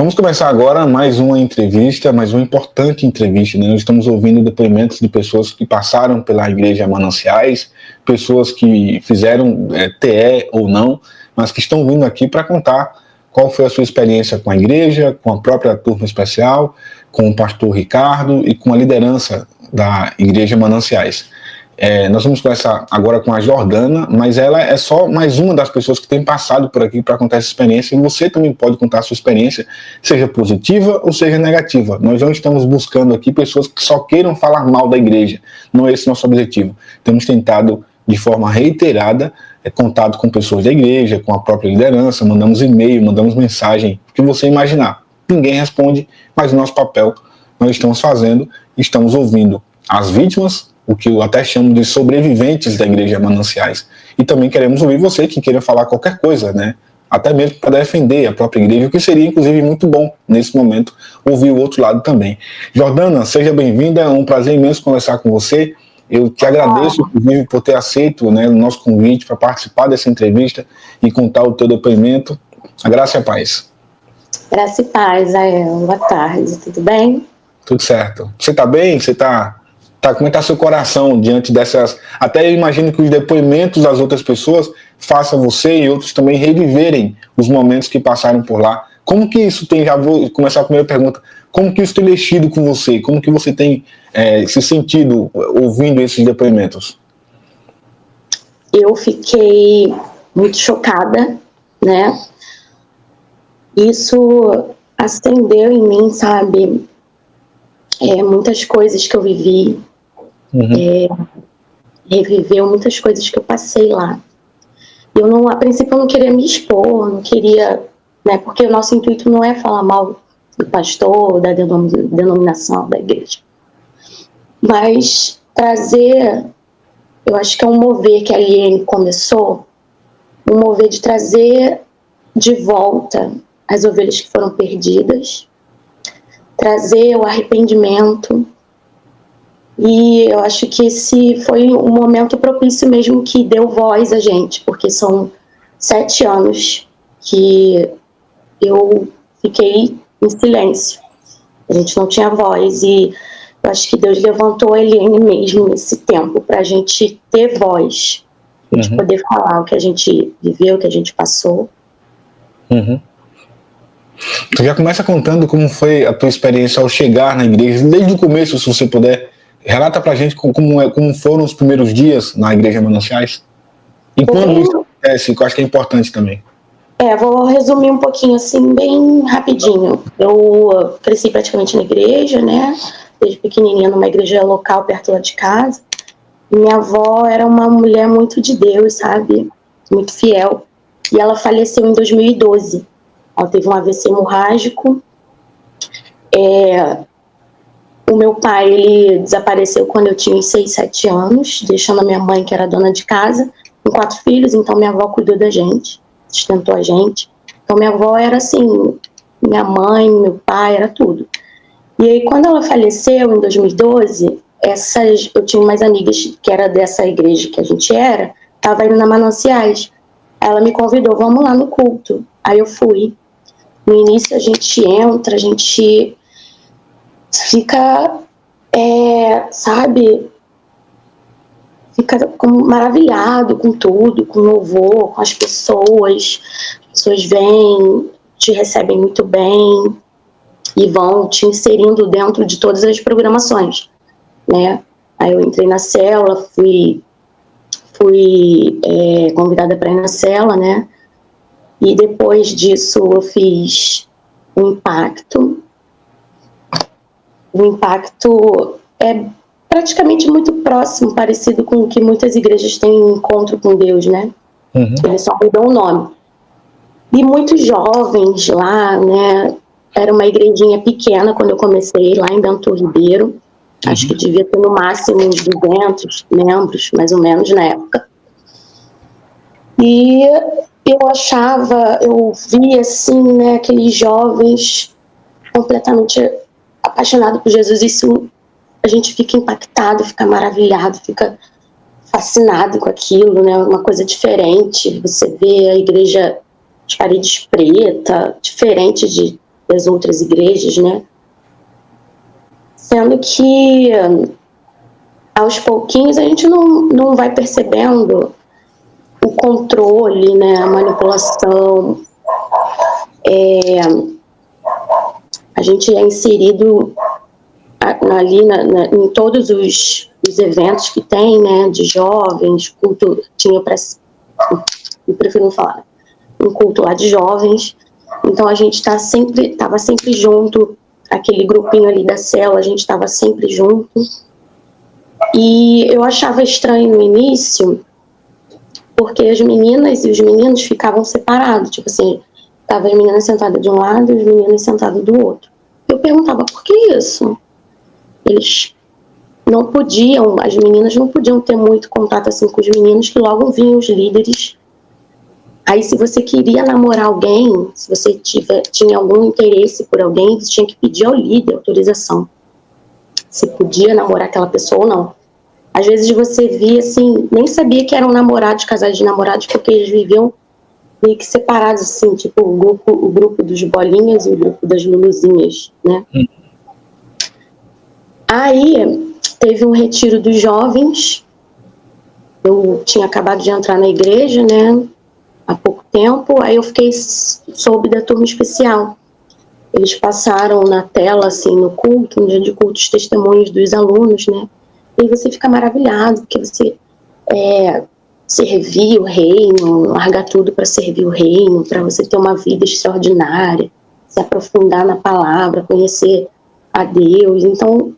Vamos começar agora mais uma entrevista, mais uma importante entrevista, né? Nós estamos ouvindo depoimentos de pessoas que passaram pela Igreja Mananciais, pessoas que fizeram TE ou não, mas que estão vindo aqui para contar qual foi a sua experiência com a igreja, com a própria turma especial, com o pastor Ricardo e com a liderança da Igreja Mananciais. Nós vamos conversar agora com a Jordana, mas ela é só mais uma das pessoas que tem passado por aqui para contar essa experiência, e você também pode contar a sua experiência, seja positiva ou seja negativa. Nós não estamos buscando aqui pessoas que só queiram falar mal da igreja, não é esse nosso objetivo. Temos tentado de forma reiterada contato com pessoas da igreja, com a própria liderança, mandamos e-mail, mandamos mensagem, o que você imaginar. Ninguém responde, mas o nosso papel nós estamos fazendo, estamos ouvindo as vítimas, o que eu até chamo de sobreviventes da Igreja Mananciais. E também queremos ouvir você que queira falar qualquer coisa, né? Até mesmo para defender a própria igreja, o que seria, inclusive, muito bom, nesse momento, ouvir o outro lado também. Jordana, seja bem-vinda, é um prazer imenso conversar com você. Eu te agradeço, inclusive, por ter aceito, né, o nosso convite para participar dessa entrevista e contar o teu depoimento. A graça e a paz. Graça e paz, Ael. Boa tarde, tudo bem? Tudo certo. Você está bem? Você está... Como é que está seu coração diante dessas... Até eu imagino que os depoimentos das outras pessoas façam você e outros também reviverem os momentos que passaram por lá. Como que isso tem... Já vou começar a primeira pergunta. Como que isso tem mexido com você? Como que você tem se sentido ouvindo esses depoimentos? Eu fiquei muito chocada, né? Isso acendeu em mim, sabe? Muitas coisas que eu vivi. Reviveu muitas coisas que eu passei lá. A princípio eu não queria me expor, não queria, né, porque o nosso intuito não é falar mal do pastor, da denominação da igreja, mas trazer, eu acho que é um mover que a Liene começou, um mover de trazer de volta as ovelhas que foram perdidas, trazer o arrependimento. E eu acho que esse foi um momento propício mesmo que deu voz a gente, porque são 7 anos que eu fiquei em silêncio. A gente não tinha voz e eu acho que Deus levantou a Eliane mesmo nesse tempo para a gente ter voz, a gente poder falar o que a gente viveu, o que a gente passou. Tu já começa contando como foi a tua experiência ao chegar na igreja, desde o começo, se você puder. Relata pra gente como foram os primeiros dias na Igreja Mananciais. E quando isso acontece, que eu acho que é importante também. Vou resumir um pouquinho assim, bem rapidinho. Eu cresci praticamente na igreja, né? Desde pequenininha numa igreja local perto lá de casa. Minha avó era uma mulher muito de Deus, sabe? Muito fiel. E ela faleceu em 2012. Ela teve um AVC hemorrágico. O meu pai, ele desapareceu quando eu tinha 6, 7 anos, deixando a minha mãe, que era dona de casa, com 4 filhos, então minha avó cuidou da gente, sustentou a gente. Então minha avó era assim, minha mãe, meu pai, era tudo. E aí quando ela faleceu, em 2012, eu tinha umas amigas que era dessa igreja que a gente era, tava indo na Mananciais. Ela me convidou, vamos lá no culto. Aí eu fui. No início a gente entra, a gente fica, sabe, fica maravilhado com tudo, com o louvor, com as pessoas vêm, te recebem muito bem e vão te inserindo dentro de todas as programações, né? Aí eu entrei na célula, fui convidada para ir na célula, né? E depois disso eu fiz o impacto. O impacto é praticamente muito próximo, parecido com o que muitas igrejas têm em encontro com Deus, né? Eles só mudam o nome. E muitos jovens lá, né? Era uma igrejinha pequena quando eu comecei, lá em Bento Ribeiro. Acho que devia ter no máximo uns 200 membros, mais ou menos, na época. E eu via assim, né, aqueles jovens completamente apaixonados por Jesus. Isso, a gente fica impactado, fica maravilhado, fica fascinado com aquilo, né, uma coisa diferente. Você vê a igreja de paredes preta, diferente das outras igrejas, né? Sendo que aos pouquinhos a gente não vai percebendo o controle, né, a manipulação. A gente é inserido ali em todos os eventos que tem, né, de jovens, culto, eu prefiro não falar, um culto lá de jovens, então a gente estava sempre junto, aquele grupinho ali da cela, a gente estava sempre junto, e eu achava estranho no início, porque as meninas e os meninos ficavam separados, tipo assim, tava as meninas sentadas de um lado e os meninos sentados do outro. Eu perguntava, por que isso? Eles não podiam, as meninas não podiam ter muito contato assim com os meninos, que logo vinham os líderes. Aí se você queria namorar alguém, se você tinha algum interesse por alguém, você tinha que pedir ao líder autorização. Se podia namorar aquela pessoa ou não. Às vezes você via assim, nem sabia que eram namorados, casais de namorados, porque eles viviam meio que separados, assim, tipo o grupo dos bolinhas e o grupo das luluzinhas, né? Aí teve um retiro dos jovens, eu tinha acabado de entrar na igreja, né, há pouco tempo, aí eu soube da turma especial. Eles passaram na tela, assim, no culto, no dia de culto, os testemunhos dos alunos, né, e você fica maravilhado, porque você servir o reino, largar tudo para servir o reino, para você ter uma vida extraordinária, se aprofundar na palavra, conhecer a Deus. Então,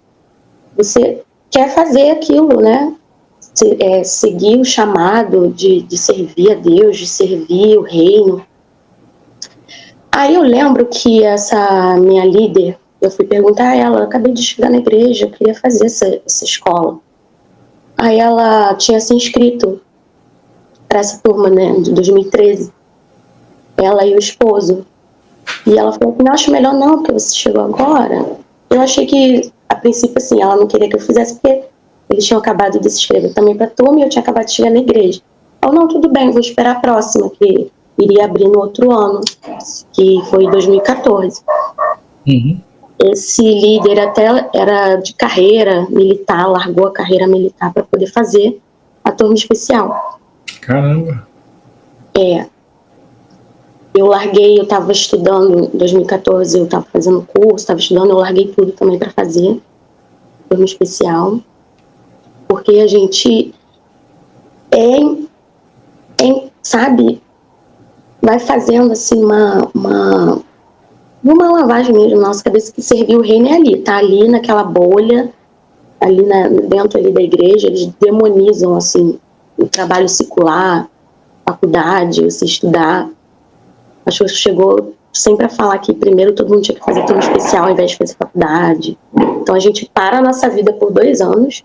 você quer fazer aquilo, né? Seguir o chamado de servir a Deus, de servir o reino. Aí eu lembro que essa minha líder, eu fui perguntar a ela, eu acabei de chegar na igreja, eu queria fazer essa escola. Aí ela tinha se inscrito para essa turma, né, de 2013, ela e o esposo. E ela falou assim, não, acho melhor não, porque você chegou agora. Eu achei que, a princípio, assim, ela não queria que eu fizesse, porque eles tinham acabado de se inscrever também para a turma e eu tinha acabado de chegar na igreja. Eu, não, tudo bem, vou esperar a próxima, que iria abrir no outro ano, que foi 2014. Uhum. Esse líder até era de carreira militar, largou a carreira militar para poder fazer a turma especial. Caramba! Eu larguei, eu estava estudando em 2014, eu estava fazendo curso, estava estudando, eu larguei tudo também para fazer turma especial, porque a gente sabe, vai fazendo assim uma lavagem mesmo na nossa cabeça, que servir o reino é ali, tá ali naquela bolha, ali dentro ali da igreja, eles demonizam assim o trabalho secular, faculdade, você estudar. Acho que chegou sempre a falar que primeiro todo mundo tinha que fazer turma especial ao invés de fazer faculdade. Então a gente para a nossa vida por 2 anos,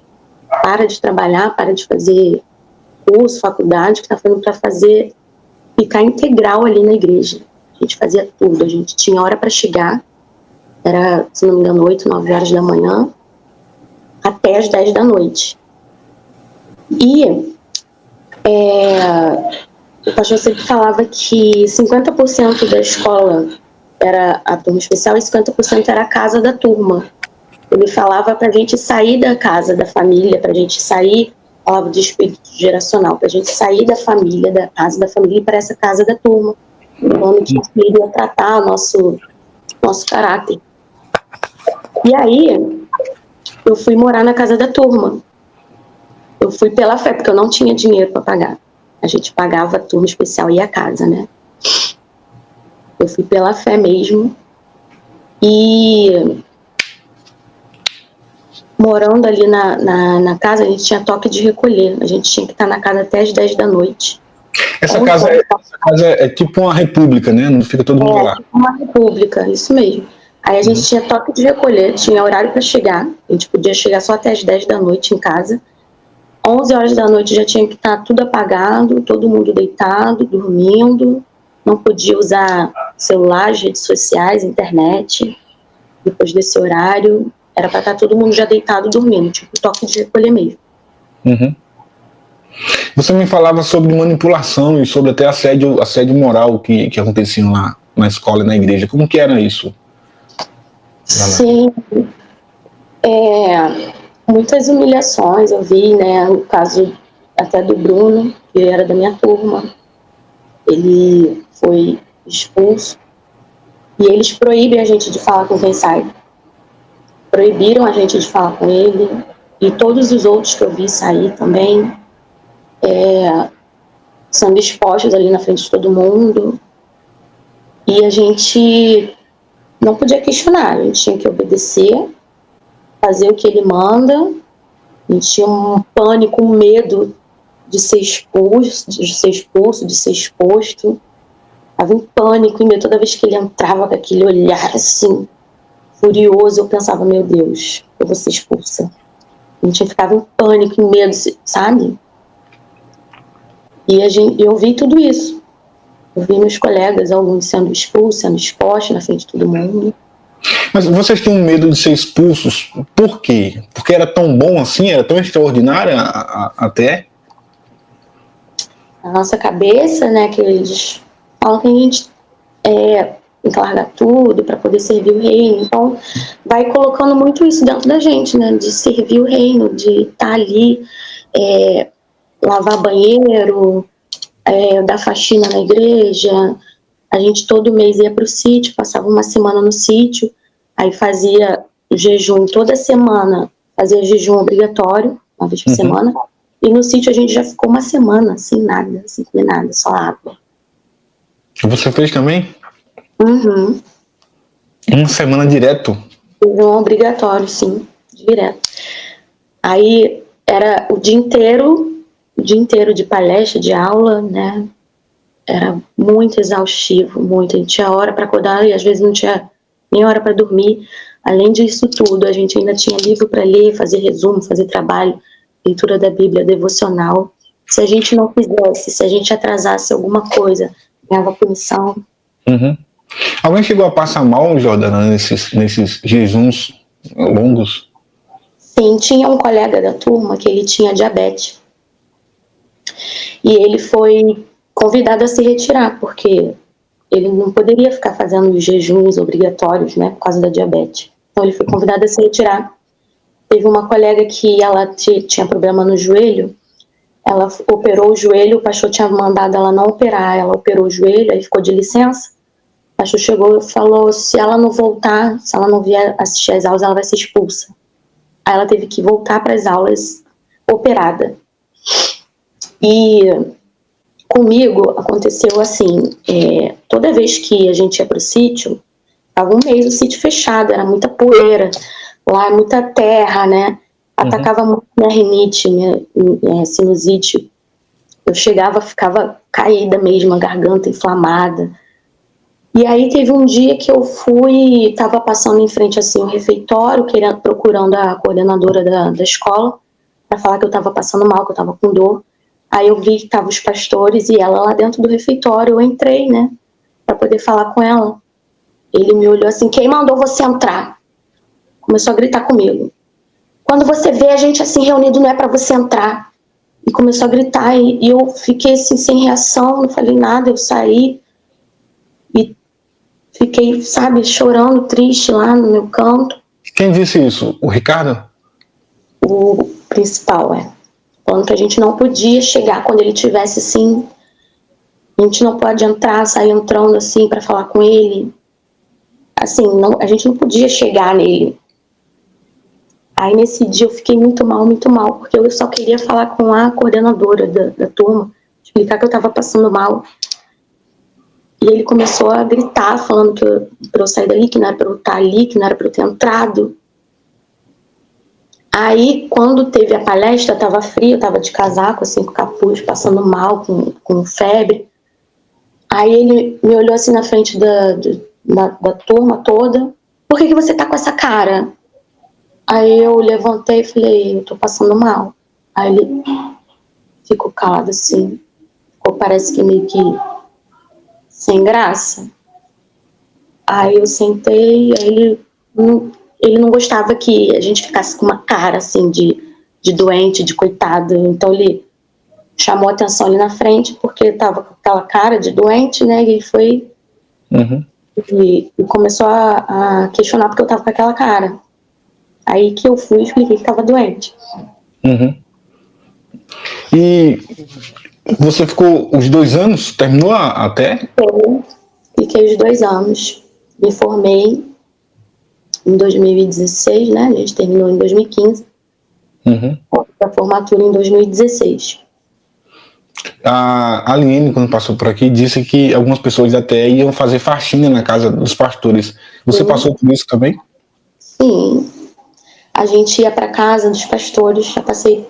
para de trabalhar, para de fazer curso, faculdade, que está fazendo para ficar integral ali na igreja. A gente fazia tudo, a gente tinha hora para chegar, era, se não me engano, 8, 9 horas da manhã, até as 10 da noite. E o pastor sempre falava que 50% da escola era a turma especial e 50% era a casa da turma. Ele falava para a gente sair da casa da família, para a gente sair, falava de espírito geracional, para a gente sair da família, da casa da família e para essa casa da turma, onde ele iria tratar nosso caráter. E aí, eu fui morar na casa da turma. Eu fui pela fé, porque eu não tinha dinheiro para pagar. A gente pagava a turma especial e a casa, né? Eu fui pela fé mesmo. E morando ali na casa, a gente tinha toque de recolher. A gente tinha que estar na casa até as 10 da noite. Essa casa é tipo uma república, né? Não fica todo mundo lá. Tipo uma república, isso mesmo. Aí a gente tinha toque de recolher, tinha horário para chegar. A gente podia chegar só até as 10 da noite em casa. 11 horas da noite já tinha que estar tudo apagado, todo mundo deitado, dormindo. Não podia usar celular, redes sociais, internet. Depois desse horário, era para estar todo mundo já deitado, dormindo, tipo toque de recolher mesmo. Uhum. Você me falava sobre manipulação e sobre até assédio moral que acontecia lá na escola e na igreja. Como que era isso? Sim, muitas humilhações eu vi, né? O caso até do Bruno, que era da minha turma, ele foi expulso e eles proíbem a gente de falar com quem sai. Proibiram a gente de falar com ele e todos os outros que eu vi sair também, sendo expostos ali na frente de todo mundo. E a gente não podia questionar, a gente tinha que obedecer, fazer o que ele manda. A gente tinha um pânico, um medo de ser expulso, de ser exposto. Estava em pânico, e medo toda vez que ele entrava com aquele olhar assim, furioso, eu pensava, meu Deus, eu vou ser expulsa. A gente ficava em pânico, em medo, sabe? E eu vi tudo isso. Eu vi meus colegas, alguns sendo expulsos, sendo expostos na frente de todo mundo. Mas vocês tinham medo de ser expulsos? Por quê? Porque era tão bom assim? Era tão extraordinária até? Na nossa cabeça, né, que eles falam que a gente tem que largar tudo para poder servir o reino. Então, vai colocando muito isso dentro da gente, né, de servir o reino, de estar ali, lavar banheiro, dar faxina na igreja. A gente todo mês ia para o sítio, passava uma semana no sítio, aí fazia jejum toda semana, fazia jejum obrigatório, uma vez por semana, e no sítio a gente já ficou uma semana sem nada, sem comer nada, só água. Você fez também? Uhum. Uma semana direto? Jejum obrigatório, sim, direto. Aí era o dia inteiro de palestra, de aula, né? Era muito exaustivo, muito. A gente tinha hora para acordar e às vezes não tinha nem hora para dormir. Além disso tudo, a gente ainda tinha livro para ler, fazer resumo, fazer trabalho, leitura da Bíblia, devocional. Se a gente não fizesse, se a gente atrasasse alguma coisa, ganhava punição. Alguém chegou a passar mal, Jordana, nesses jejuns longos? Sim, tinha um colega da turma que ele tinha diabetes. E ele foi convidado a se retirar, porque ele não poderia ficar fazendo os jejuns obrigatórios, né, por causa da diabetes. Então ele foi convidado a se retirar. Teve uma colega que ela tinha problema no joelho, ela operou o joelho, o pastor tinha mandado ela não operar, ela operou o joelho, aí ficou de licença. O pastor chegou e falou, se ela não voltar, se ela não vier assistir às aulas, ela vai ser expulsa. Aí ela teve que voltar para as aulas operada. E comigo aconteceu assim, toda vez que a gente ia para o sítio, estava um mês o sítio fechado, era muita poeira, lá é muita terra, né? Atacava muito minha rinite, minha sinusite. Eu chegava, ficava caída mesmo, a garganta inflamada. E aí teve um dia que eu fui, estava passando em frente assim, um refeitório, procurando a coordenadora da escola, para falar que eu estava passando mal, que eu estava com dor. Aí eu vi que estavam os pastores e ela lá dentro do refeitório. Eu entrei, né, para poder falar com ela. Ele me olhou assim, quem mandou você entrar? Começou a gritar comigo. Quando você vê a gente assim reunido, não é para você entrar. E começou a gritar e eu fiquei assim sem reação, não falei nada, eu saí e fiquei, sabe, chorando, triste lá no meu canto. Quem disse isso? O Ricardo? O principal, falando que a gente não podia chegar quando ele tivesse assim, a gente não pode entrar, sair entrando assim para falar com ele. Assim, não, a gente não podia chegar nele. Aí nesse dia eu fiquei muito mal, porque eu só queria falar com a coordenadora da turma, explicar que eu estava passando mal. E ele começou a gritar, falando para eu sair dali, que não era para eu estar ali, que não era para eu ter entrado. Aí, quando teve a palestra, estava frio, eu estava de casaco, assim, com capuz, passando mal, com febre. Aí ele me olhou assim na frente da turma toda. Por que você tá com essa cara? Aí eu levantei e falei, eu tô passando mal. Aí ele ficou calado assim, parece que meio que sem graça. Aí eu sentei, aí ele não gostava que a gente ficasse com uma cara assim de doente, de coitado. Então ele chamou a atenção ali na frente, porque tava com aquela cara de doente, né? E ele foi E começou a questionar porque eu tava com aquela cara. Aí que eu fui e expliquei que tava doente. Uhum. E você ficou os 2 anos? Terminou até? Fiquei os 2 anos. Me formei em 2016, né? A gente terminou em 2015. Uhum. A formatura em 2016. A Aline, quando passou por aqui, disse que algumas pessoas até iam fazer faxina na casa dos pastores. Você passou por isso também? Sim. A gente ia para casa dos pastores. Já passei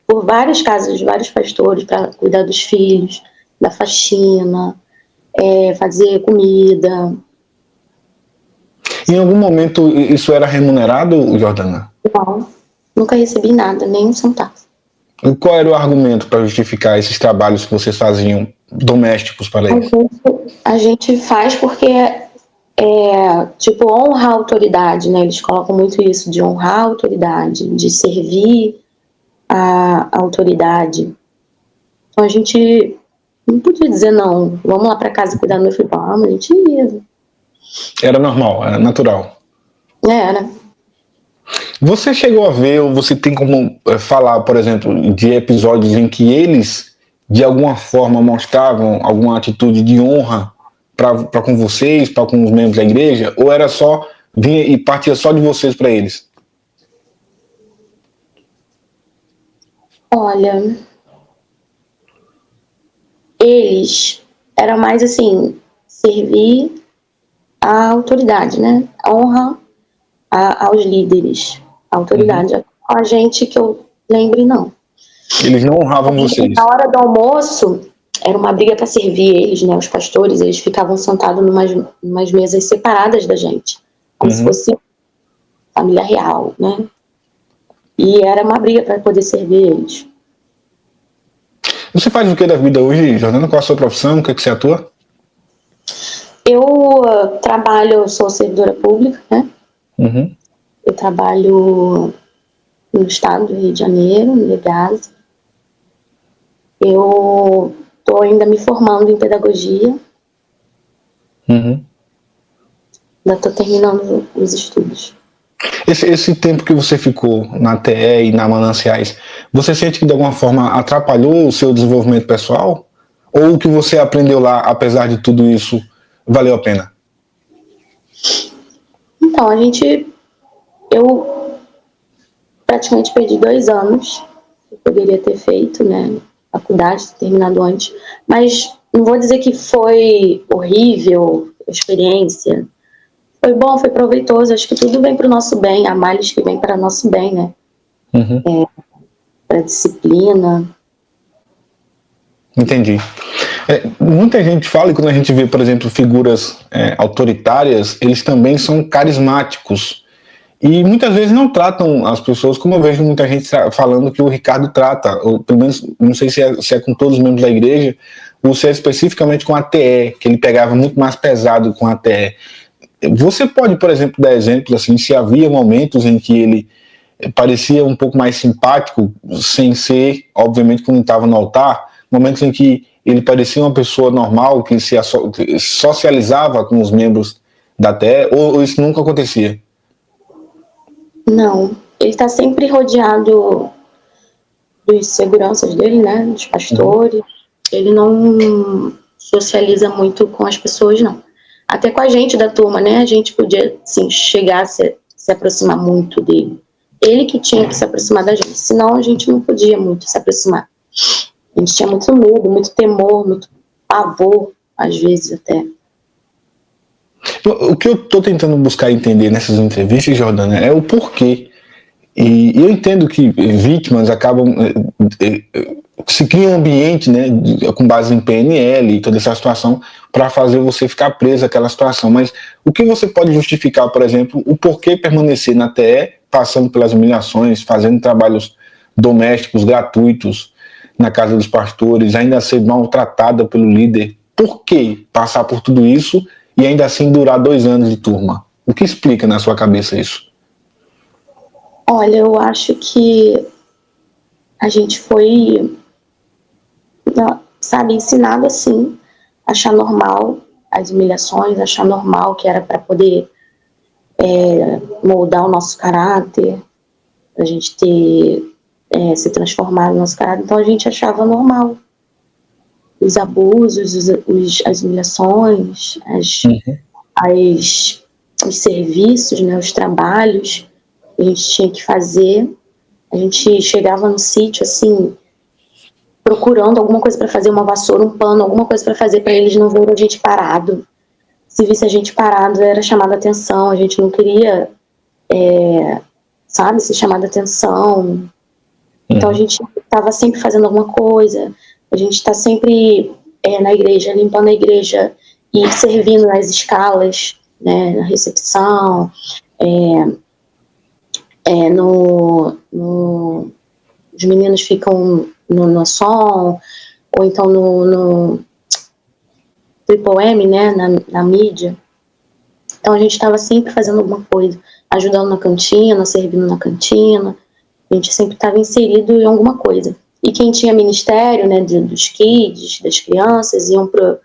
por várias casas de vários pastores para cuidar dos filhos, da faxina, fazer comida. Em algum momento isso era remunerado, Jordana? Não, nunca recebi nada, nem um centavo. E qual era o argumento para justificar esses trabalhos que vocês faziam domésticos para eles? A gente faz porque tipo, honrar a autoridade, né? Eles colocam muito isso de honrar a autoridade, de servir a autoridade. Então a gente não podia dizer não, vamos lá para casa cuidar do meu filho. Vamos, a gente ia. Era normal, era natural. Era. Você chegou a ver, ou você tem como falar, por exemplo, de episódios em que eles, de alguma forma, mostravam alguma atitude de honra para com vocês, para com os membros da igreja, ou era só, vinha e partia só de vocês para eles? Olha, eles era mais assim, servir a autoridade, né? Honra aos líderes, a autoridade. A gente que eu lembre, não. Eles não honravam vocês. Na hora do almoço, era uma briga para servir eles, né? Os pastores, eles ficavam sentados numas mesas separadas da gente, como se fosse família real, né? E era uma briga para poder servir eles. Você faz o que da vida hoje, Jordana? Qual a sua profissão? O que, é que você atua? Eu trabalho, sou servidora pública, né? Uhum. Eu trabalho no estado do Rio de Janeiro, no Legasa. Eu estou ainda me formando em pedagogia. Uhum. Ainda estou terminando os estudos. Esse tempo que você ficou na TE e na Mananciais, você sente que de alguma forma atrapalhou o seu desenvolvimento pessoal? Ou o que você aprendeu lá, apesar de tudo isso, valeu a pena? Então, eu praticamente perdi 2 anos. Eu poderia ter feito, né? Faculdade, ter terminado antes. Mas não vou dizer que foi horrível a experiência. Foi bom, foi proveitoso. Acho que tudo vem para o nosso bem. Há males que vem para o nosso bem, né? Uhum. Para disciplina. Entendi. Muita gente fala, e quando a gente vê, por exemplo, figuras autoritárias, eles também são carismáticos. E muitas vezes não tratam as pessoas como eu vejo muita gente falando que o Ricardo trata, ou pelo menos, não sei se é com todos os membros da igreja, ou se é especificamente com a TE, que ele pegava muito mais pesado com a TE. Você pode, por exemplo, dar exemplos assim, se havia momentos em que ele parecia um pouco mais simpático, sem ser, obviamente, quando estava no altar, momentos em que ele parecia uma pessoa normal, que se socializava com os membros da TE, ou isso nunca acontecia? Não. Ele está sempre rodeado dos seguranças dele, né? Dos pastores. Ele não socializa muito com as pessoas, não. Até com a gente da turma, né? A gente podia, assim, chegar a se aproximar muito dele. Ele que tinha que se aproximar da gente, senão a gente não podia muito se aproximar. A gente tinha muito medo, muito temor, muito pavor, às vezes até. O que eu estou tentando buscar entender nessas entrevistas, Jordana, é o porquê. E eu entendo que vítimas acabam se cria um ambiente, né, com base em PNL e toda essa situação para fazer você ficar preso àquela situação. Mas o que você pode justificar, por exemplo, o porquê permanecer na TE, passando pelas humilhações, fazendo trabalhos domésticos gratuitos na casa dos pastores, ainda ser maltratada pelo líder? Por que passar por tudo isso e ainda assim durar 2 anos de turma? O que explica na sua cabeça isso? Olha, eu acho que a gente foi, sabe, ensinado assim, achar normal as humilhações, achar normal que era para poder moldar o nosso caráter, a gente ter se transformar no nosso caráter. Então a gente achava normal os abusos, as humilhações, os serviços, né, os trabalhos que a gente tinha que fazer. A gente chegava no sítio assim, procurando alguma coisa para fazer, uma vassoura, um pano, alguma coisa para fazer, para eles não verem a gente parado. Se visse a gente parado, era chamada atenção. A gente não queria, sabe, ser chamada atenção. Então a gente estava sempre fazendo alguma coisa. A gente está sempre na igreja, limpando a igreja e servindo nas escalas, né, na recepção, os meninos ficam no som, ou então no Triple M, né, na mídia. Então a gente estava sempre fazendo alguma coisa, ajudando na cantina, servindo na cantina. A gente sempre estava inserido em alguma coisa. E quem tinha ministério, né, dos kids, das crianças, iam para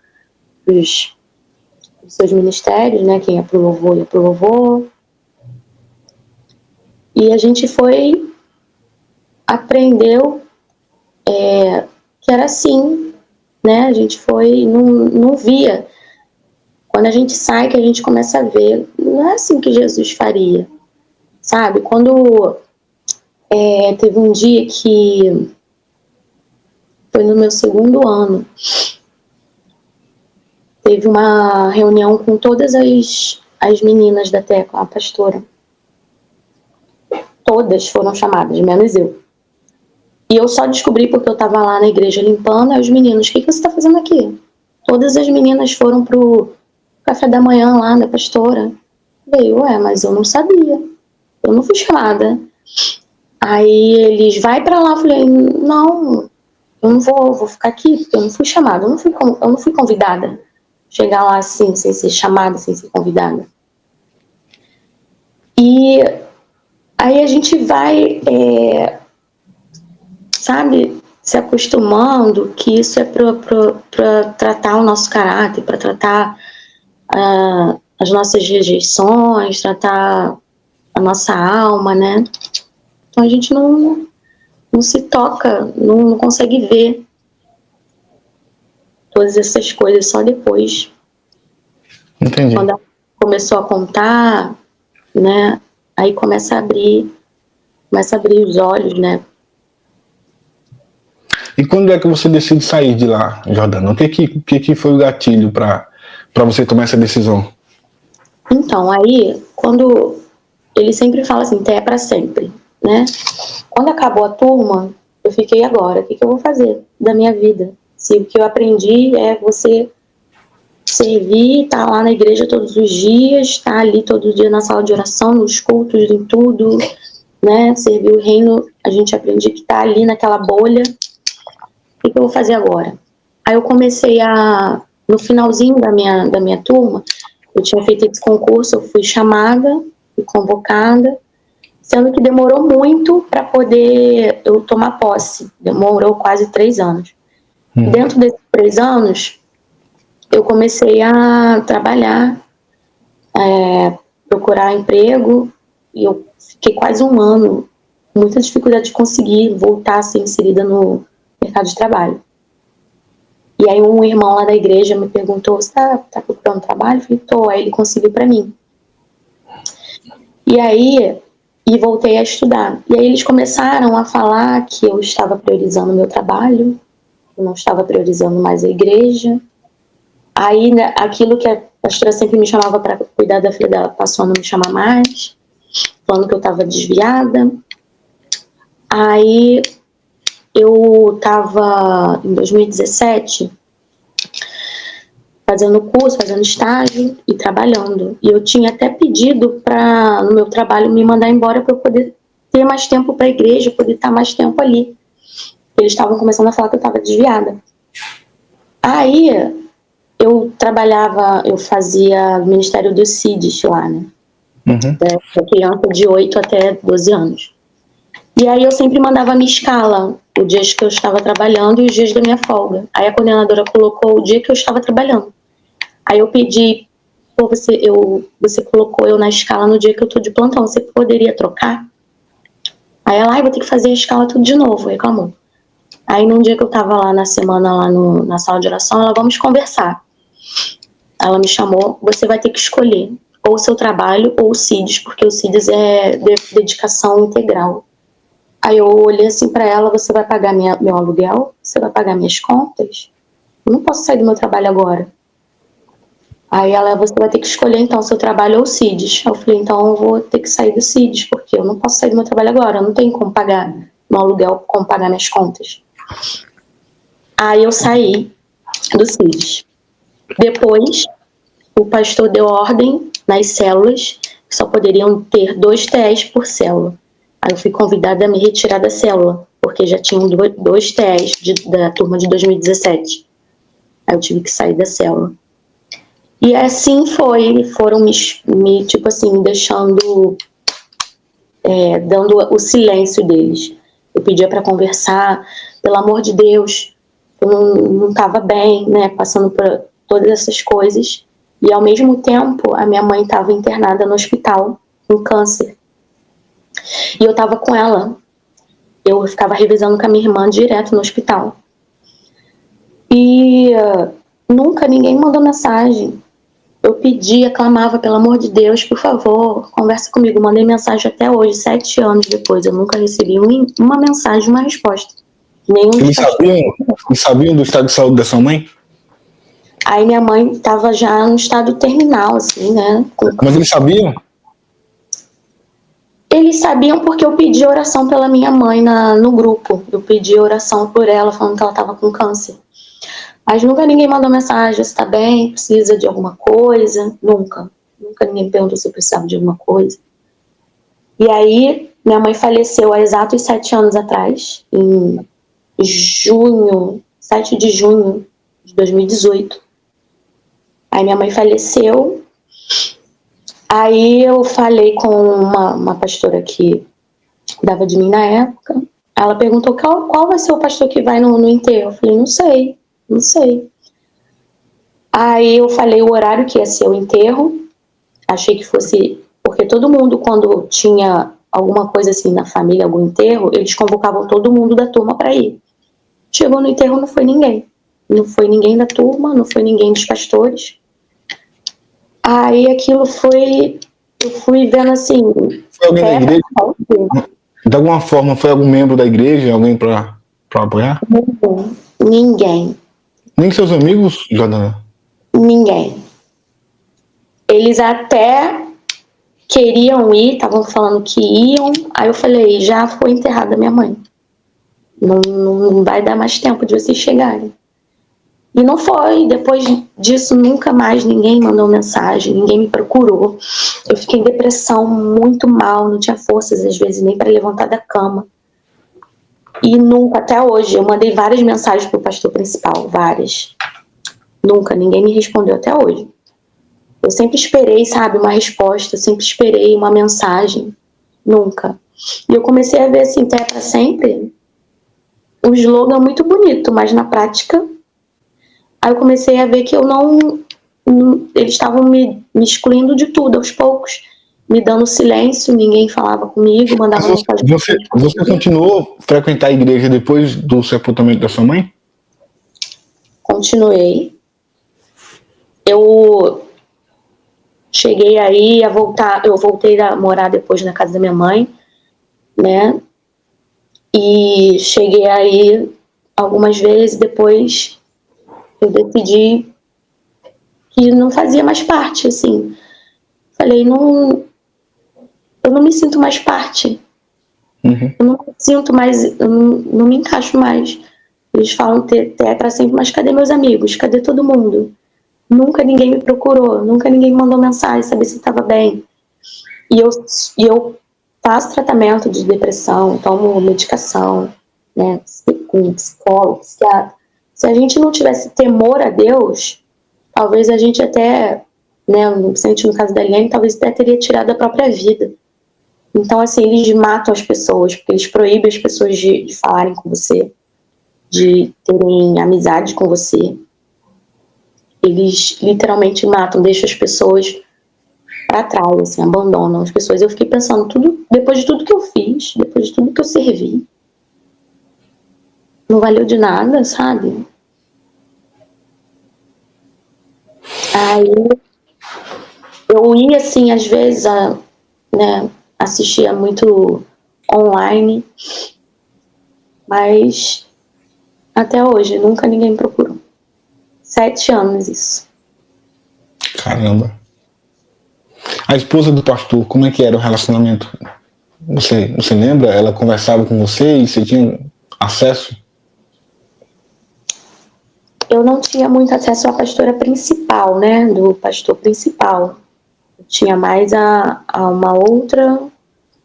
os seus ministérios, né, quem ia para o louvor, ia para o louvor. E a gente aprendeu que era assim, né, a gente não via. Quando a gente sai, que a gente começa a ver, não é assim que Jesus faria, sabe? Quando teve um dia que foi no meu 2º ano, teve uma reunião com todas as meninas da Tecla, a pastora. Todas foram chamadas, menos eu. E eu só descobri porque eu estava lá na igreja limpando, aí os meninos, o que você está fazendo aqui? Todas as meninas foram pro café da manhã lá da pastora. Veio, mas eu não sabia. Eu não fui chamada. Aí eles, vai pra lá. Eu falei, não, eu não vou ficar aqui, porque eu não fui chamada, eu não fui convidada. Chegar lá assim, sem ser chamada, sem ser convidada. E aí a gente vai, sabe, se acostumando que isso é para tratar o nosso caráter, para tratar as nossas rejeições, tratar a nossa alma, né? Então a gente não se toca, não consegue ver todas essas coisas só depois. Entendi. Quando ela começou a contar, né? Aí começa a abrir os olhos, né? E quando é que você decide sair de lá, Jordana? O que foi o gatilho para você tomar essa decisão? Então, aí, quando ele sempre fala assim, é para sempre, né? Quando acabou a turma, eu fiquei agora, o que eu vou fazer da minha vida? Se o que eu aprendi é você servir, estar lá na igreja todos os dias, estar ali todo dia na sala de oração, nos cultos, em tudo, né? Servir o reino, a gente aprende que está ali naquela bolha. O que eu vou fazer agora? Aí eu comecei no finalzinho da minha turma, eu tinha feito esse concurso, eu fui chamada, fui convocada, sendo que demorou muito para poder eu tomar posse. Demorou quase 3 anos. Dentro desses 3 anos, eu comecei a trabalhar, procurar emprego, e eu fiquei quase 1 ano, com muita dificuldade de conseguir voltar a ser inserida no mercado de trabalho. E aí um irmão lá da igreja me perguntou, você tá procurando trabalho? Eu falei, tô. Aí ele conseguiu para mim. E voltei a estudar. E aí eles começaram a falar que eu estava priorizando o meu trabalho, eu não estava priorizando mais a igreja. Aí, né, aquilo que a pastora sempre me chamava para cuidar da filha dela, passou a não me chamar mais, falando que eu estava desviada. Aí eu estava, em 2017, fazendo curso, fazendo estágio e trabalhando. E eu tinha até pedido para, no meu trabalho, me mandar embora para eu poder ter mais tempo para a igreja, poder estar mais tempo ali. Eles estavam começando a falar que eu estava desviada. Aí eu trabalhava, eu fazia o Ministério dos CIDs lá, né? Da criança de 8 até 12 anos. E aí eu sempre mandava a minha escala, os dias que eu estava trabalhando e os dias da minha folga. Aí a coordenadora colocou o dia que eu estava trabalhando. Aí eu pedi, pô, você colocou eu na escala no dia que eu tô de plantão, você poderia trocar? Aí ela, vou ter que fazer a escala tudo de novo, reclamou. Aí num dia que eu tava lá na semana, lá na sala de oração, ela, vamos conversar. Ela me chamou, você vai ter que escolher ou o seu trabalho ou o CIDS, porque o CIDS é dedicação integral. Aí eu olhei assim pra ela, você vai pagar meu aluguel? Você vai pagar minhas contas? Eu não posso sair do meu trabalho agora. Aí ela, você vai ter que escolher então seu trabalho ou o CIDS. Eu falei, então eu vou ter que sair do CIDS, porque eu não posso sair do meu trabalho agora, eu não tenho como pagar meu aluguel, como pagar minhas contas. Aí eu saí do CIDS. Depois, o pastor deu ordem nas células que só poderiam ter 2 TEs por célula. Aí eu fui convidada a me retirar da célula, porque já tinham 2 TEs da turma de 2017. Aí eu tive que sair da célula. E assim foram me tipo assim, me deixando, dando o silêncio deles. Eu pedia para conversar, pelo amor de Deus, eu não estava bem, né, passando por todas essas coisas. E ao mesmo tempo, a minha mãe estava internada no hospital com câncer. E eu estava com ela. Eu ficava revezando com a minha irmã direto no hospital. E nunca ninguém mandou mensagem. Eu pedia, clamava, pelo amor de Deus, por favor, conversa comigo. Mandei mensagem até hoje, 7 anos depois. Eu nunca recebi uma mensagem, uma resposta. Nenhum Eles sabiam do estado de saúde da sua mãe? Aí minha mãe estava já no estado terminal, assim, né? Mas eles sabiam? Eles sabiam porque eu pedi oração pela minha mãe no grupo. Eu pedi oração por ela, falando que ela estava com câncer. Mas nunca ninguém mandou mensagem, você tá bem, precisa de alguma coisa? Nunca. Nunca ninguém perguntou se eu precisava de alguma coisa. E aí, minha mãe faleceu há exatos 7 anos atrás, em 7 de junho de 2018. Aí minha mãe faleceu. Aí eu falei com uma pastora que cuidava de mim na época. Ela perguntou qual vai ser o pastor que vai no enterro. Eu falei, não sei. Aí eu falei o horário que ia ser o enterro. Achei que fosse... Porque todo mundo, quando tinha alguma coisa assim na família, algum enterro, eles convocavam todo mundo da turma para ir. Chegou no enterro, não foi ninguém. Não foi ninguém da turma, não foi ninguém dos pastores. Aí aquilo foi... Eu fui vendo assim... Foi alguém da igreja? De alguma forma, foi algum membro da igreja? Alguém para apoiar? Ninguém. Nem seus amigos, Jordana? Ninguém. Eles até queriam ir, estavam falando que iam. Aí eu falei, já foi enterrada minha mãe. Não vai dar mais tempo de vocês chegarem. E não foi. Depois disso, nunca mais ninguém mandou mensagem, ninguém me procurou. Eu fiquei em depressão, muito mal, não tinha forças às vezes nem para levantar da cama. E nunca, até hoje, eu mandei várias mensagens pro pastor principal, várias. Nunca, ninguém me respondeu até hoje. Eu sempre esperei, sabe, uma resposta, eu sempre esperei uma mensagem. Nunca. E eu comecei a ver assim, até para sempre, um slogan muito bonito, mas na prática, aí eu comecei a ver que eu não... Eles estavam me excluindo de tudo, aos poucos. Me dando silêncio, ninguém falava comigo, mandava mensagem. Você continuou a frequentar a igreja depois do sepultamento da sua mãe? Continuei. Eu cheguei aí a voltar, eu voltei a morar depois na casa da minha mãe, né? E cheguei aí algumas vezes, depois eu decidi que não fazia mais parte, assim. Falei, eu não me sinto mais parte. Uhum. Eu não me sinto mais, eu não me encaixo mais. Eles falam ter para sempre, mas cadê meus amigos? Cadê todo mundo? Nunca ninguém me procurou, nunca ninguém me mandou mensagem, saber se estava bem. E eu faço tratamento de depressão, tomo medicação, né, com psicólogo, psiquiatra. Se a gente não tivesse temor a Deus, talvez a gente até, né, principalmente no caso da Eliane, talvez até teria tirado a própria vida. Então, assim, eles matam as pessoas, porque eles proíbem as pessoas de falarem com você, de terem amizade com você. eles literalmente matam, deixam as pessoas para trás, assim, abandonam as pessoas. Eu fiquei pensando, depois de tudo que eu fiz, depois de tudo que eu servi, não valeu de nada, sabe? Aí eu ia, assim, às vezes, né, assistia muito online, mas até hoje nunca ninguém me procurou. 7 anos isso. Caramba. A esposa do pastor, como é que era o relacionamento? Você lembra? Ela conversava com você e você tinha acesso? Eu não tinha muito acesso à pastora principal, né? Do pastor principal. Eu tinha mais a uma outra,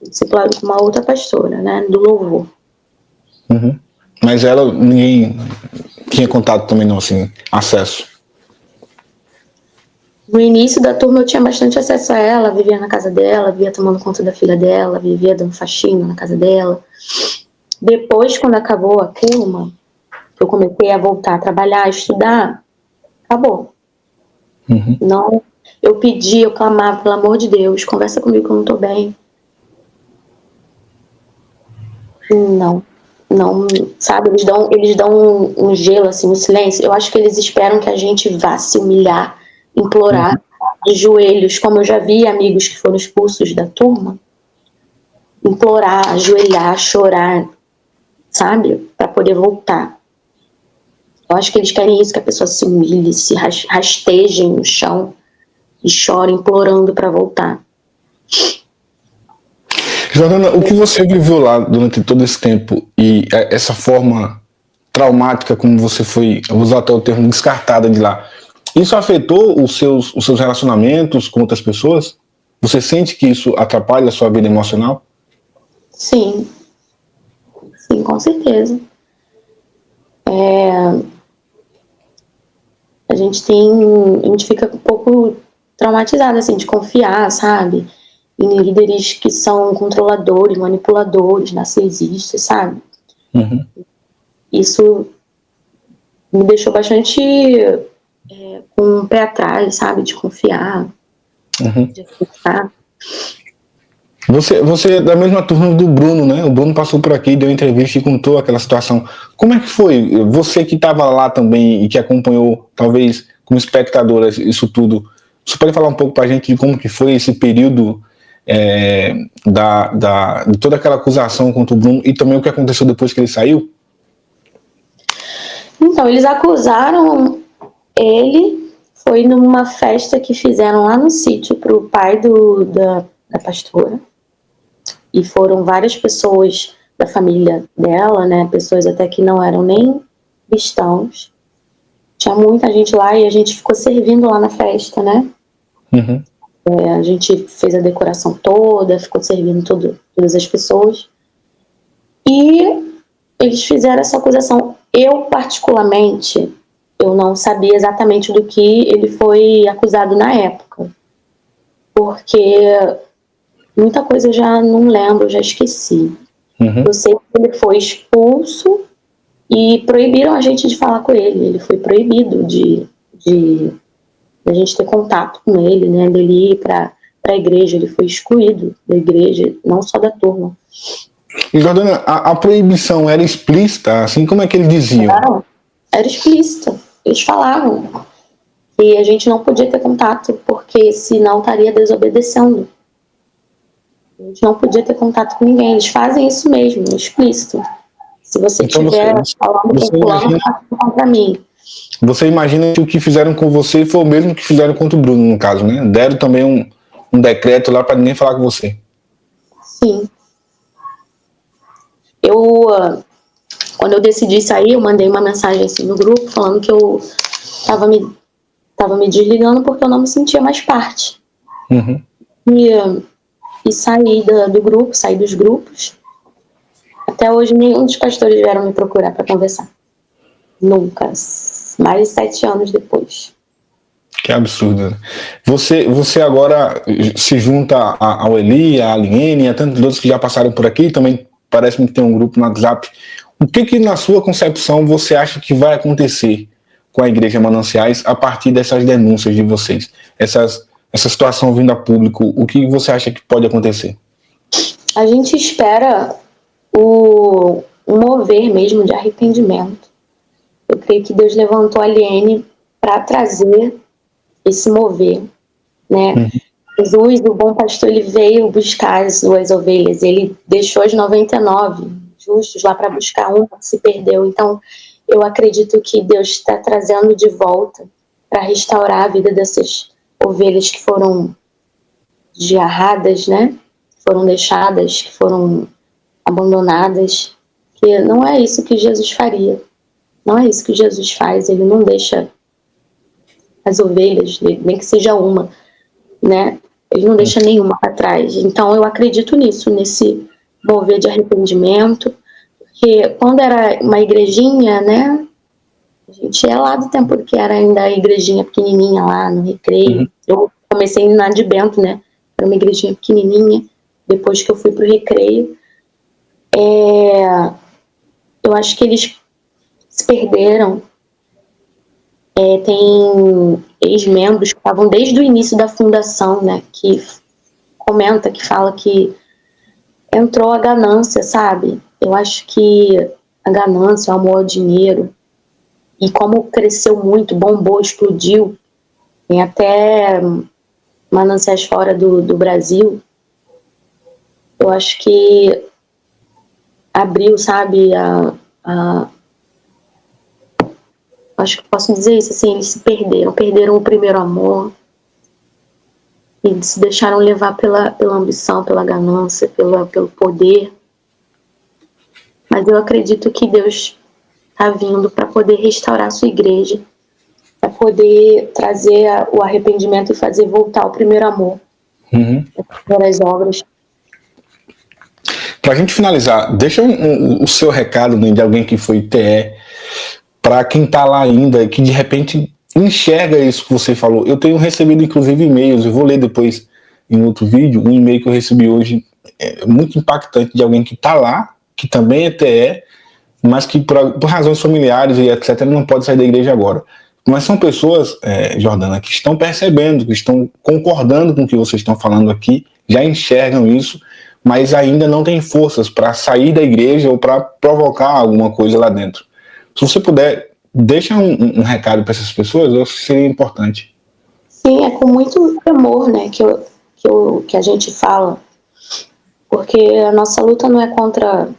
discipulado com uma outra pastora, né? Do louvor. Uhum. Mas ela, ninguém tinha contato também não, assim, acesso? No início da turma eu tinha bastante acesso a ela, vivia na casa dela, vivia tomando conta da filha dela, vivia dando faxina na casa dela. Depois, quando acabou a turma, eu comecei a voltar a trabalhar, a estudar, acabou. Uhum. Não, eu pedi, eu clamava, pelo amor de Deus, conversa comigo que eu não tô bem. Não, sabe, eles dão um gelo, assim, um silêncio. Eu acho que eles esperam que a gente vá se humilhar, implorar de joelhos, como eu já vi amigos que foram expulsos da turma, implorar, ajoelhar, chorar, sabe, para poder voltar. Eu acho que eles querem isso, que a pessoa se humilhe, se rasteje no chão e chore implorando para voltar. Jordana, o que você viveu lá durante todo esse tempo e essa forma traumática como você foi, eu vou usar até o termo, descartada de lá, isso afetou os seus relacionamentos com outras pessoas? Você sente que isso atrapalha a sua vida emocional? Sim, com certeza. A gente fica um pouco traumatizado, assim, de confiar, sabe? Em líderes que são controladores, manipuladores, narcisistas, sabe? Uhum. Isso me deixou bastante com um pé atrás, sabe? De confiar, de acreditar. Você é da mesma turma do Bruno, né? O Bruno passou por aqui, deu entrevista e contou aquela situação. Como é que foi? Você que estava lá também e que acompanhou, talvez como espectadora, isso tudo. Você pode falar um pouco para a gente de como que foi esse período de toda aquela acusação contra o Bruno e também o que aconteceu depois que ele saiu? Então, eles acusaram ele, foi numa festa que fizeram lá no sítio para o pai da pastora. E foram várias pessoas da família dela, né? Pessoas até que não eram nem cristãos. Tinha muita gente lá e a gente ficou servindo lá na festa, né? Uhum. A gente fez a decoração toda, ficou servindo todas as pessoas. E eles fizeram essa acusação. Eu, particularmente, eu não sabia exatamente do que ele foi acusado na época. Porque muita coisa eu já não lembro, eu já esqueci. Uhum. Eu sei que ele foi expulso e proibiram a gente de falar com ele. Ele foi proibido de a gente ter contato com ele, né? Dele ir para a igreja. Ele foi excluído da igreja, não só da turma. E Jordana, a proibição era explícita, assim como é que eles diziam? Não, era explícito. Eles falavam que a gente não podia ter contato, porque senão estaria desobedecendo. A gente não podia ter contato com ninguém. Eles fazem isso mesmo, explícito. Se você Então estiver falando com fulano, faça contra mim. Você imagina que o que fizeram com você foi o mesmo que fizeram contra o Bruno, no caso, né? Deram também um decreto lá para ninguém falar com você. Sim. Quando eu decidi sair, eu mandei uma mensagem assim no grupo falando que eu estava me desligando porque eu não me sentia mais parte. Uhum. E saí do grupo, saí dos grupos. Até hoje nenhum dos pastores vieram me procurar para conversar. Nunca. Mais de 7 anos depois. Que absurdo. Você agora se junta ao Eli, à Aliene, a tantos outros que já passaram por aqui, também parece-me que tem um grupo no WhatsApp. O que na sua concepção você acha que vai acontecer com a Igreja Mananciais a partir dessas denúncias de vocês? Essa situação vindo a público, o que você acha que pode acontecer? A gente espera um mover mesmo de arrependimento. Eu creio que Deus levantou a Liene para trazer esse mover, né? Jesus, o bom pastor, ele veio buscar as suas ovelhas, ele deixou as 99 justos lá para buscar uma que se perdeu. Então, eu acredito que Deus está trazendo de volta para restaurar a vida dessas ovelhas que foram desgarradas, né? Foram deixadas, que foram abandonadas. Que não é isso que Jesus faria. Não é isso que Jesus faz. Ele não deixa as ovelhas, nem que seja uma, né? Ele não deixa nenhuma para trás. Então, eu acredito nisso, nesse mover de arrependimento, porque quando era uma igrejinha, né? A gente é lá do tempo que era ainda a igrejinha pequenininha lá no Recreio. Eu comecei na Advento, né? Era uma igrejinha pequenininha. Depois que eu fui pro Recreio, eu acho que eles se perderam. Tem ex-membros que estavam desde o início da fundação, né? Que comenta, que fala que entrou a ganância, sabe? Eu acho que a ganância, o amor ao dinheiro, e como cresceu muito, bombou, explodiu, tem até mananciais fora do Brasil, eu acho que abriu, sabe, acho que posso dizer isso, assim, eles se perderam o primeiro amor, e se deixaram levar pela ambição, pela ganância, pelo poder. Mas eu acredito que Deus está vindo para poder restaurar a sua igreja, para poder trazer o arrependimento e fazer voltar o primeiro amor pelas obras. Para a gente finalizar, deixa o seu recado, né, de alguém que foi TE, para quem está lá ainda e que de repente enxerga isso que você falou. Eu tenho recebido inclusive e-mails, eu vou ler depois em outro vídeo, um e-mail que eu recebi hoje, muito impactante, de alguém que está lá, que também é TE, mas que por razões familiares e etc. não pode sair da igreja agora. Mas são pessoas, Jordana, que estão percebendo, que estão concordando com o que vocês estão falando aqui, já enxergam isso, mas ainda não têm forças para sair da igreja ou para provocar alguma coisa lá dentro. Se você puder, deixa um recado para essas pessoas, eu acho que seria importante. Sim, é com muito amor, né, que a gente fala, porque a nossa luta não é contra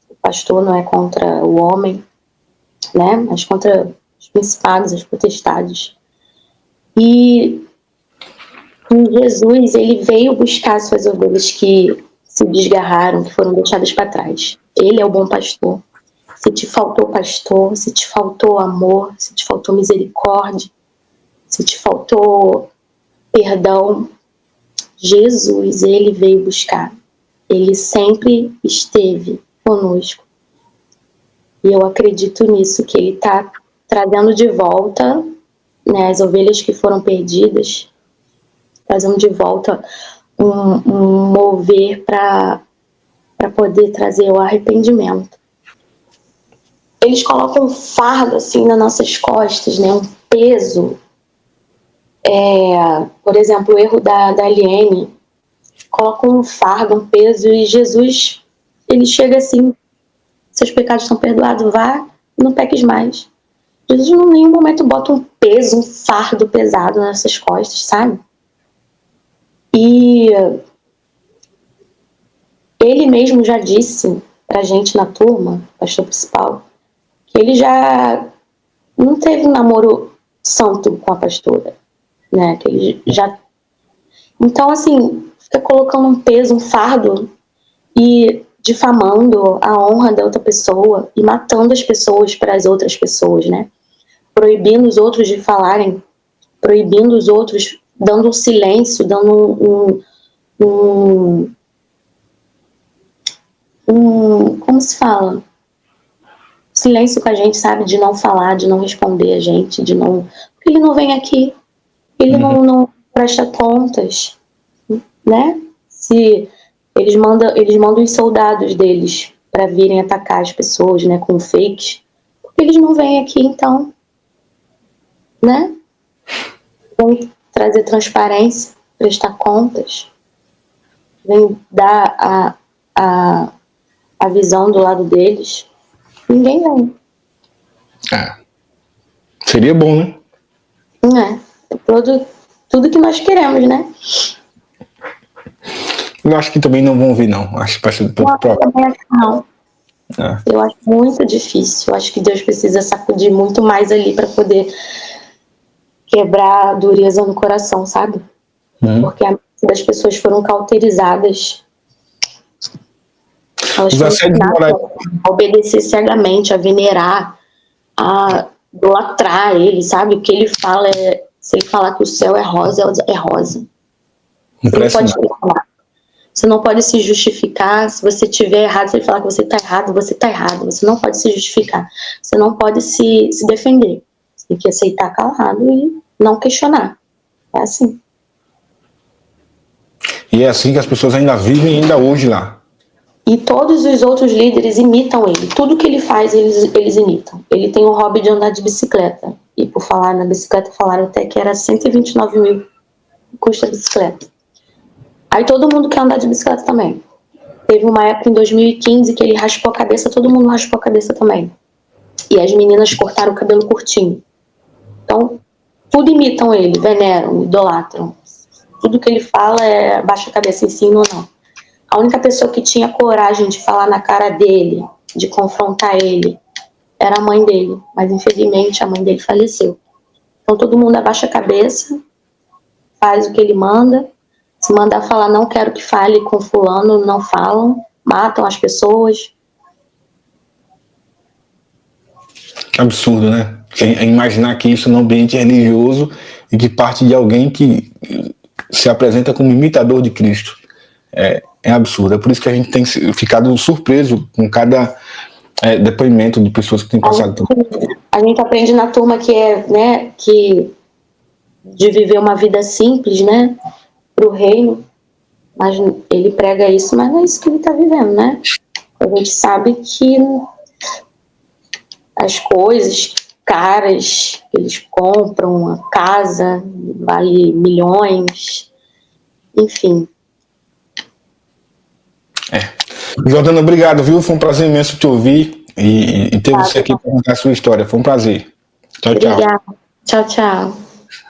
o pastor, não é contra o homem, né, mas contra os principados, as potestades. E Jesus, ele veio buscar suas ovelhas que se desgarraram, que foram deixadas para trás. Ele é o bom pastor. Se te faltou pastor, se te faltou amor, se te faltou misericórdia, se te faltou perdão, Jesus, ele veio buscar. Ele sempre esteve conosco. E eu acredito nisso, que ele está trazendo de volta, né, as ovelhas que foram perdidas, trazendo de volta um mover para poder trazer o arrependimento. Eles colocam um fardo assim nas nossas costas, né, um peso. Por exemplo, o erro da Liene, colocam um fardo, um peso, e Jesus, ele chega assim: seus pecados estão perdoados, vá, não peques mais. Jesus em nenhum momento bota um peso, um fardo pesado nessas costas, sabe? E ele mesmo já disse pra gente na turma, pastor principal, que ele já não teve um namoro santo com a pastora, né? Que ele já... Então, assim, fica colocando um peso, um fardo e difamando a honra da outra pessoa e matando as pessoas para as outras pessoas, né? Proibindo os outros de falarem, proibindo os outros, dando um silêncio, dando como se fala? Silêncio com a gente, sabe? De não falar, de não responder a gente, de não... Porque ele não vem aqui, ele não presta contas, né? Se eles mandam os soldados deles para virem atacar as pessoas, né, com fakes, porque eles não vêm aqui, então. né? Vem trazer transparência, prestar contas, vem dar a visão do lado deles. Ninguém vem. Seria bom, né? Tudo que nós queremos, né? Eu acho que também não vão vir, não. Acho que vai ser pouco provável. Não. Eu acho muito difícil. Eu acho que Deus precisa sacudir muito mais ali para poder quebrar a dureza no coração, sabe? Porque as pessoas foram cauterizadas. Elas foram ensinadas a obedecer cegamente, a venerar, a idolatrar ele, sabe? O que ele fala se ele falar que o céu é rosa, é rosa. Você não pode se justificar. Se você tiver errado, se ele falar que você está errado, você está errado. Você não pode se justificar. Você não pode se defender. Você tem que aceitar calado e não questionar. É assim. E é assim que as pessoas ainda vivem ainda hoje lá. E todos os outros líderes imitam ele. Tudo que ele faz, eles imitam. Ele tem o hobby de andar de bicicleta. E por falar na bicicleta, falaram até que era 129 mil custa a bicicleta. Aí todo mundo quer andar de bicicleta também. Teve uma época em 2015 que ele raspou a cabeça, todo mundo raspou a cabeça também. E as meninas cortaram o cabelo curtinho. Então, tudo imitam ele, veneram, idolatram. Tudo que ele fala é baixa a cabeça, ensina ou não. A única pessoa que tinha coragem de falar na cara dele, de confrontar ele, era a mãe dele. Mas, infelizmente, a mãe dele faleceu. Então, todo mundo abaixa a cabeça, faz o que ele manda. Se mandar falar, não quero que fale com fulano, não falam, matam as pessoas. Que absurdo, né? Imaginar que isso num ambiente religioso e que parte de alguém que se apresenta como imitador de Cristo. É absurdo. É por isso que a gente tem ficado surpreso com cada depoimento de pessoas que têm passado. A gente aprende na turma que de viver uma vida simples, né? Pro reino. Mas ele prega isso, mas não é isso que ele está vivendo, né? A gente sabe que as coisas caras que eles compram, a casa vale milhões, enfim. Jordana, obrigado, viu? Foi um prazer imenso te ouvir e ter você aqui para contar a sua história. Foi um prazer. Tchau, tchau. Obrigada. Tchau, tchau.